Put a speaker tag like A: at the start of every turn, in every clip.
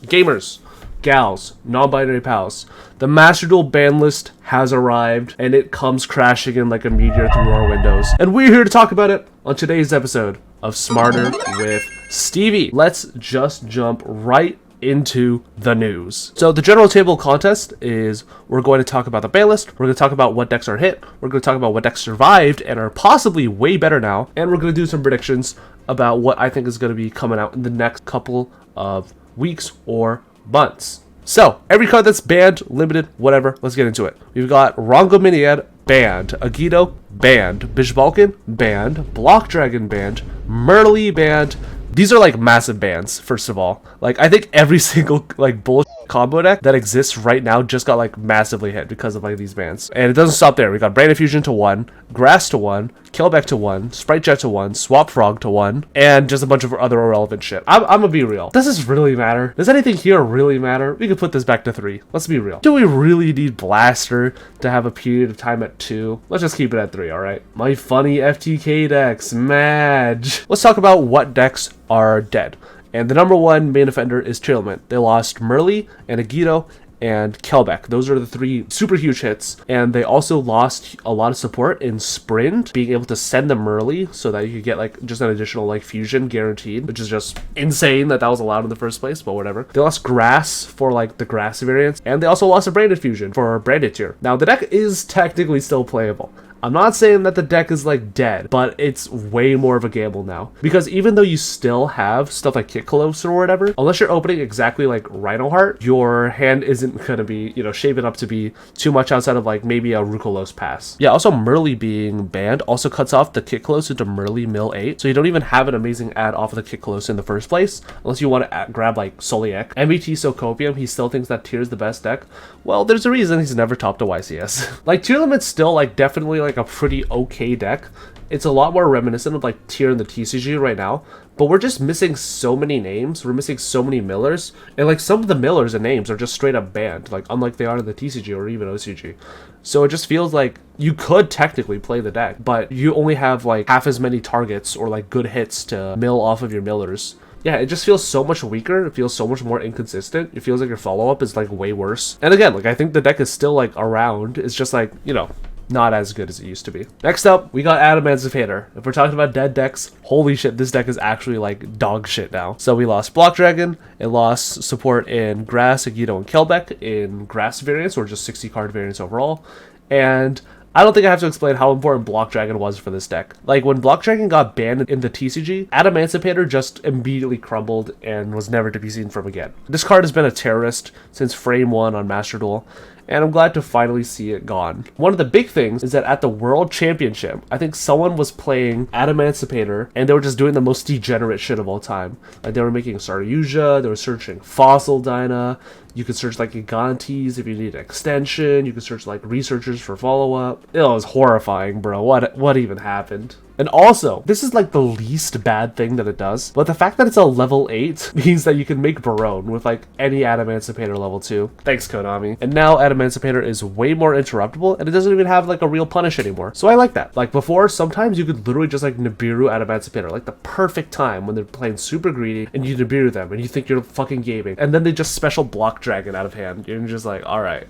A: gamers, gals, non-binary pals, the Master Duel ban list has arrived, and it comes crashing in like a meteor through our windows. And we're here to talk about it on today's episode of Smarter with Stevie. Let's just jump right into the news. So the general table contest is we're going to talk about the ban list, we're going to talk about what decks are hit, we're going to talk about what decks survived and are possibly way better now, and we're going to do some predictions about what I think is going to be coming out in the next couple of weeks or months. So, every card that's banned, limited, whatever, let's get into it. We've got Rongo Miniad banned, yugioh banned, Bishop Balkan banned, Block Dragon banned, Merly banned. These are like massive bans, first of all. Like, I think every single like bullshit combo deck that exists right now just got like massively hit because of like these bans. And it doesn't stop there. We got Brand Fusion to 1, Grass to 1, Killback to 1, Sprite Jet to 1, Swap Frog to 1, and just a bunch of other irrelevant shit. I'm gonna be real. Does this really matter? Does anything here really matter? We could put this back to 3. Let's be real. Do we really need Blaster to have a period of time at 2? Let's just keep it at 3, alright? My funny FTK decks, Madge. Let's talk about what decks are dead. And the number one main offender is Trailman. They lost Merly and yugioh and Kelbeck. Those are the 3 super huge hits. And they also lost a lot of support in Sprint, being able to send the Merly so that you could get like just an additional like fusion guaranteed, which is just insane that was allowed in the first place, but whatever. They lost Grass for like the Grass variants, and they also lost a Branded Fusion for Branded tier. Now the deck is technically still playable. I'm not saying that the deck is like dead, but it's way more of a gamble now. Because even though you still have stuff like Kit Close or whatever, unless you're opening exactly like Rhino Heart, your hand isn't gonna be, shaping up to be too much outside of like maybe a Rukolos pass. Yeah, also Merly being banned also cuts off the Kit Close into Merly Mill 8, so you don't even have an amazing ad off of the Kit Close in the first place, unless you want to grab like Soliek. MBT Socopium, he still thinks that tier is the best deck. Well, there's a reason he's never topped a YCS. Like, Tier Limit's still like definitely like a pretty okay deck. It's a lot more reminiscent of like tier in the TCG right now, but we're just missing so many names. We're missing so many millers, and like some of the millers and names are just straight up banned, like unlike they are in the TCG or even OCG. So it just feels like you could technically play the deck, but you only have like half as many targets or like good hits to mill off of your millers. Yeah, it just feels so much weaker. It feels so much more inconsistent. It feels like your follow-up is like way worse. And again, like I think the deck is still like around. It's just like, not as good as it used to be. Next up, we got Adamantipator. If we're talking about dead decks, holy shit, this deck is actually like dog shit now. So we lost Block Dragon, it lost support in Grass, yugioh, and Kelbeck in Grass variants, or just 60 card variants overall. And I don't think I have to explain how important Block Dragon was for this deck. Like, when Block Dragon got banned in the TCG, Adamantipator just immediately crumbled and was never to be seen from again. This card has been a terrorist since Frame 1 on Master Duel, and I'm glad to finally see it gone. One of the big things is that at the World Championship, I think someone was playing Adamantipator, and they were just doing the most degenerate shit of all time. Like, they were making Saryuja, they were searching Fossil Dyna, you could search like Gigantes if you need an extension, you could search like researchers for follow-up. It was horrifying, bro. What even happened? And also, this is like the least bad thing that it does, but the fact that it's a level 8 means that you can make Barone with like any Adamantipator level 2. Thanks, Konami. And now Adamantipator is way more interruptible, and it doesn't even have like a real punish anymore. So I like that. Like before, sometimes you could literally just like Nibiru Adamantipator, like the perfect time when they're playing super greedy, and you Nibiru them, and you think you're fucking gaming, and then they just special Block Dragon out of hand. You're just like, alright.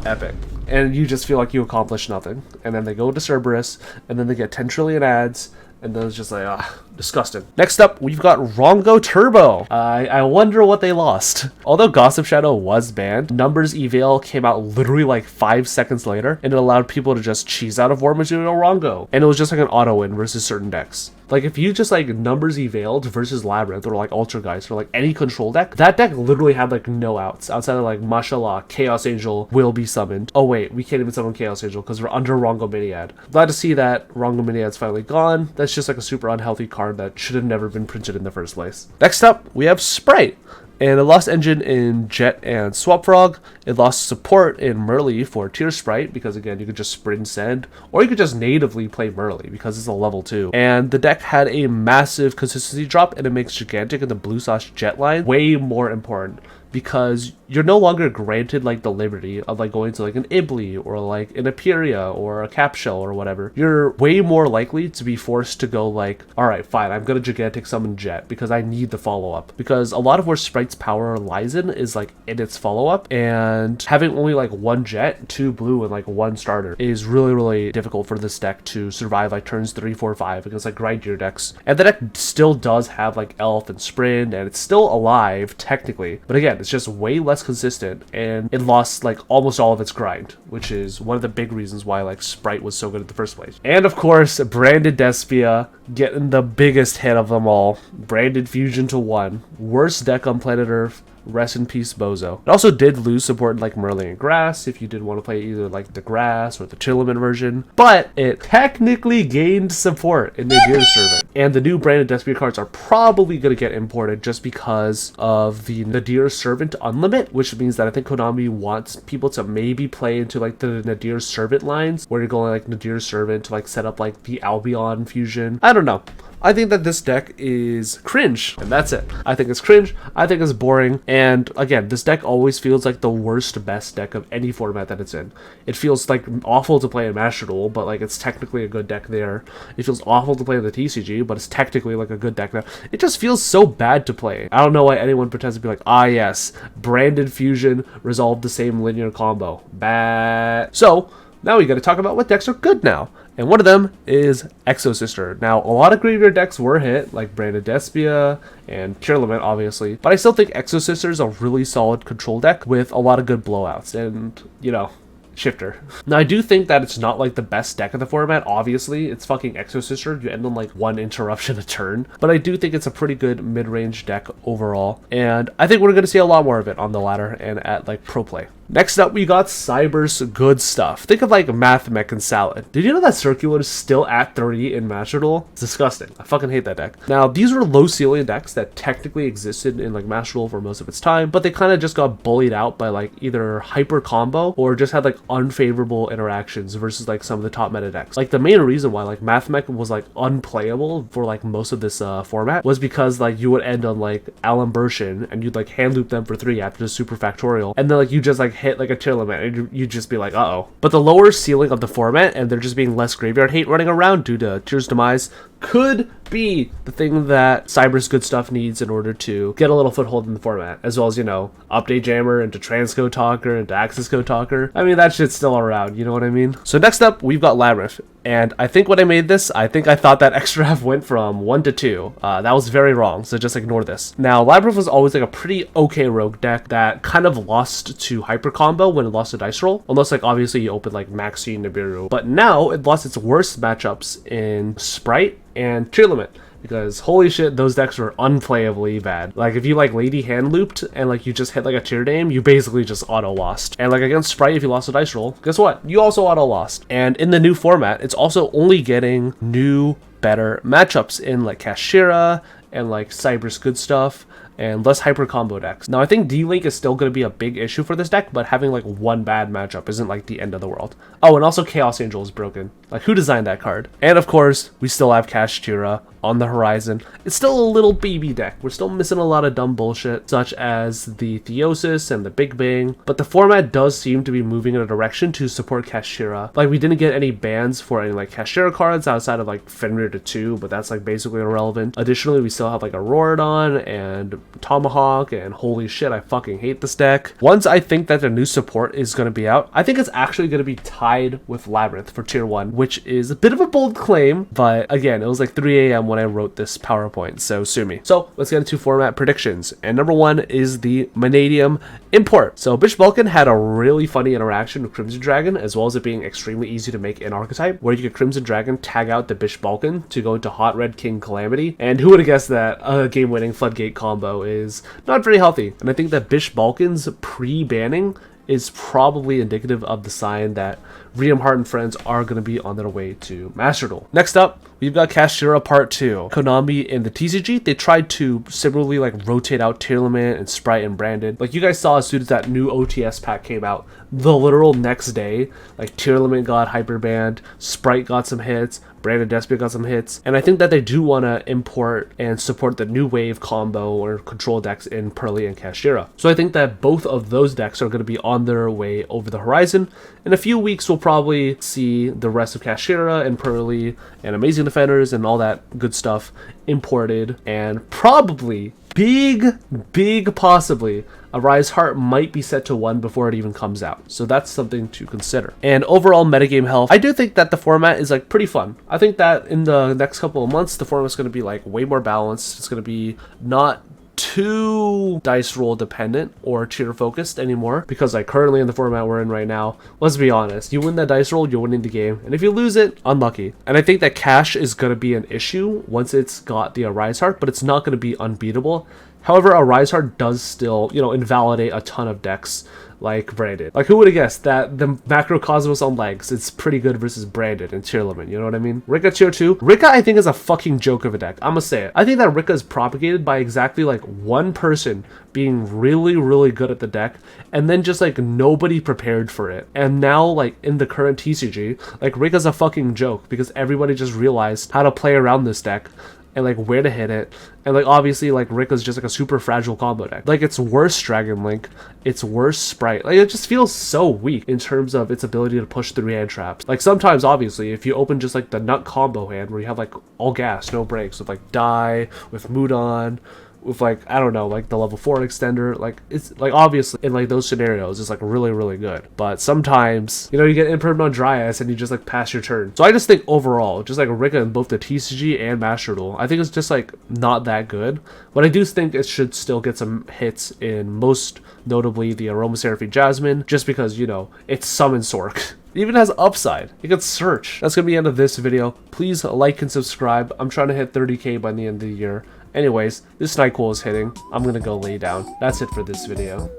A: Epic. And you just feel like you accomplished nothing. And then they go to Cerberus, and then they get 10 trillion ads, and then it's just like, disgusting. Next up, we've got Rongo Turbo. I wonder what they lost. Although Gossip Shadow was banned, Numbers Evail came out literally like 5 seconds later, and it allowed people to just cheese out of War Material Rongo. And it was just like an auto win versus certain decks. Like, if you just like Numbers Evailed versus Labyrinth or like Ultrageist or like any control deck, that deck literally had like no outs outside of like Mashallah, Chaos Angel will be summoned. Oh wait, we can't even summon Chaos Angel because we're under Rongo Miniad. Glad to see that Rongo Miniad's finally gone. That's just like a super unhealthy card that should have never been printed in the first place. Next up, we have Sprite. And it lost engine in Jet and Swap Frog. It lost support in Merly for Tier Sprite, because again, you could just sprint send, or you could just natively play Merly because it's a level 2. And the deck had a massive consistency drop, and it makes Gigantic and the Blue Sauce Jet line way more important because you're no longer granted like the liberty of like going to like an Ibli or like an Aperia or a Capshell or whatever. You're way more likely to be forced to go like, all right, fine, I'm gonna gigantic summon Jet because I need the follow-up, because a lot of where Sprite's power lies in is like in its follow-up, and having only like one Jet, two blue, and like one starter is really difficult for this deck to survive like turns 3, 4, 5 against like grind gear decks. And the deck still does have like Elf and Sprint, and it's still alive technically, but again, it's just way less consistent, and it lost like almost all of its grind, which is one of the big reasons why like Sprite was so good in the first place. And of course, Branded Despia getting the biggest hit of them all. Branded Fusion to 1. Worst deck on planet Earth. Rest in peace, Bozo. It also did lose support like Merlin and Grass if you did want to play either like the Grass or the Trailman version, but it technically gained support in Nadir Servant. And the new Branded Despia cards are probably going to get imported just because of the Nadir Servant Unlimit, which means that I think Konami wants people to maybe play into like the Nadir Servant lines, where you're going like Nadir Servant to like set up like the Albion fusion. I don't know. I think that this deck is cringe, and that's it. I think it's cringe, I think it's boring, and again, this deck always feels like the worst best deck of any format that it's in. It feels like awful to play in Master Duel, but like it's technically a good deck there. It feels awful to play in the TCG, but it's technically like a good deck there. It just feels so bad to play. I don't know why anyone pretends to be like, ah yes, Branded Fusion resolved the same linear combo. Bad. So, now we gotta talk about what decks are good now. And one of them is EXO Sister. Now, a lot of graveyard decks were hit, like Branded Despia and Trailman, obviously. But I still think EXO Sister is a really solid control deck with a lot of good blowouts. And, you know, Shifter. Now, I do think that it's not like the best deck of the format. Obviously, it's fucking EXO Sister. You end on like one interruption a turn. But I do think it's a pretty good mid-range deck overall. And I think we're going to see a lot more of it on the ladder and at like pro play. Next up, we got Cyber's Good Stuff. Think of like Math Mech and Salad. Did you know that Circular is still at 30 in Master Duel? It's disgusting. I fucking hate that deck. Now, these were low ceiling decks that technically existed in like Master Duel for most of its time, but they kind of just got bullied out by like either hyper combo or just had like unfavorable interactions versus like some of the top meta decks. Like the main reason why like Math Mech was like unplayable for like most of this format was because like you would end on like Alambertian and you'd like hand loop them for 3 after the Super Factorial, and then like you just like hit like a Trailman and you'd just be like, uh-oh. But the lower ceiling of the format and there just being less graveyard hate running around due to Tyr's demise could be the thing that Cyber's Good Stuff needs in order to get a little foothold in the format, as well as, you know, Update Jammer into Transcode Talker into Access Code Talker. I mean, that shit's still around, you know what I mean? So next up, we've got Labyrinth. And I think when I made this, I thought that extra half went from 1 to 2. That was very wrong, so just ignore this. Now, Labyrinth was always like a pretty okay rogue deck that kind of lost to Hyper Combo when it lost to Dice Roll. Unless, like, obviously you opened, like, Maxine, Nibiru. But now, it lost its worst matchups in Sprite and Tier Limit. Because holy shit, those decks were unplayably bad. Like if you like Lady Hand looped and like you just hit like a Tier Dame, you basically just auto lost. And like against Sprite, if you lost a Dice Roll, guess what? You also auto lost. And in the new format, it's also only getting new, better matchups in like Cashiera and like Cyber's Good Stuff and less hyper combo decks. Now I think D-Link is still going to be a big issue for this deck, but having like one bad matchup isn't like the end of the world. Oh, and also Chaos Angel is broken. Like who designed that card? And of course, we still have Cashiera on the horizon. It's still a little baby deck. We're still missing a lot of dumb bullshit, such as the Theosis and the Big Bang, but the format does seem to be moving in a direction to support Cashiera. Like we didn't get any bans for any like Cashiera cards outside of like Fenrir to 2, but that's like basically irrelevant. Additionally, we still have like a Rorodon and Tomahawk, and holy shit, I fucking hate this deck. Once I think that the new support is going to be out, I think it's actually going to be tied with Labyrinth for Tier 1, which is a bit of a bold claim, but again, it was like 3 a.m. when I wrote this PowerPoint, so sue me. So let's get into format predictions, and number 1 is the Manadium import. So Bishop Vulcan had a really funny interaction with Crimson Dragon, as well as it being extremely easy to make an archetype, where you could Crimson Dragon tag out the Bishop Vulcan to go into Hot Red King Calamity, and who would have guessed that a game-winning Floodgate combo is not very healthy. And I think that Bishop Vulcan's pre-banning is probably indicative of the sign that Riem Heart and friends are going to be on their way to Master Duel. Next up, we've got Cashiera Part 2. Konami in the TCG, they tried to similarly like rotate out Trailman and Sprite and Branded. Like you guys saw as soon as that new OTS pack came out, the literal next day, like Trailman got hyper banned, Sprite got some hits, Branded Despia got some hits, and I think that they do want to import and support the new wave combo or control decks in Pearly and Cashiera. So I think that both of those decks are going to be on their way over the horizon. In a few weeks, we'll probably see the rest of Cashiera and Pearly and Amazing Defenders and all that good stuff imported, and probably big possibly a Rise Heart might be set to 1 before it even comes out. So that's something to consider. And overall metagame health, I do think that the format is like pretty fun. I think that in the next couple of months, the format's going to be like way more balanced. It's going to be not too dice roll dependent or cheater focused anymore, because like currently in the format we're in right now, let's be honest, you win that dice roll, you're winning the game, and if you lose it, unlucky. And I think that cash is going to be an issue once it's got the Arise Heart, but it's not going to be unbeatable. However, Arise Heart does still, you know, invalidate a ton of decks like Branded. Like, who would have guessed that the Macrocosmos on legs, it's pretty good versus Branded and Trailman, you know what I mean? Rika Tier 2. Rika, I think, is a fucking joke of a deck. I'm gonna say it. I think that Rika is propagated by exactly, like, one person being really good at the deck, and then just, like, nobody prepared for it. And now, like, in the current TCG, like, Rika's a fucking joke, because everybody just realized how to play around this deck, and like where to hit it, and like obviously like Rika's just like a super fragile combo deck. Like, it's worse Dragon Link, it's worse Sprite. Like, it just feels so weak in terms of its ability to push 3-hand traps. Like, sometimes obviously if you open just like the nut combo hand where you have like all gas, no breaks, with like Die, with Mudon, with like, I don't know, like the level 4 extender, like it's like obviously in like those scenarios it's like really good. But sometimes, you know, you get impermanent on Dryas and you just like pass your turn. So I just think overall, just like Rika in both the TCG and Master Duel, I think it's just like not that good. But I do think it should still get some hits in, most notably the Aromatherapy Jasmine, just because, you know, it's Summon Sork. It even has upside. You can search. That's gonna be the end of this video. Please like and subscribe. I'm trying to hit 30k by the end of the year. Anyways, this NyQuil is hitting. I'm gonna go lay down. That's it for this video.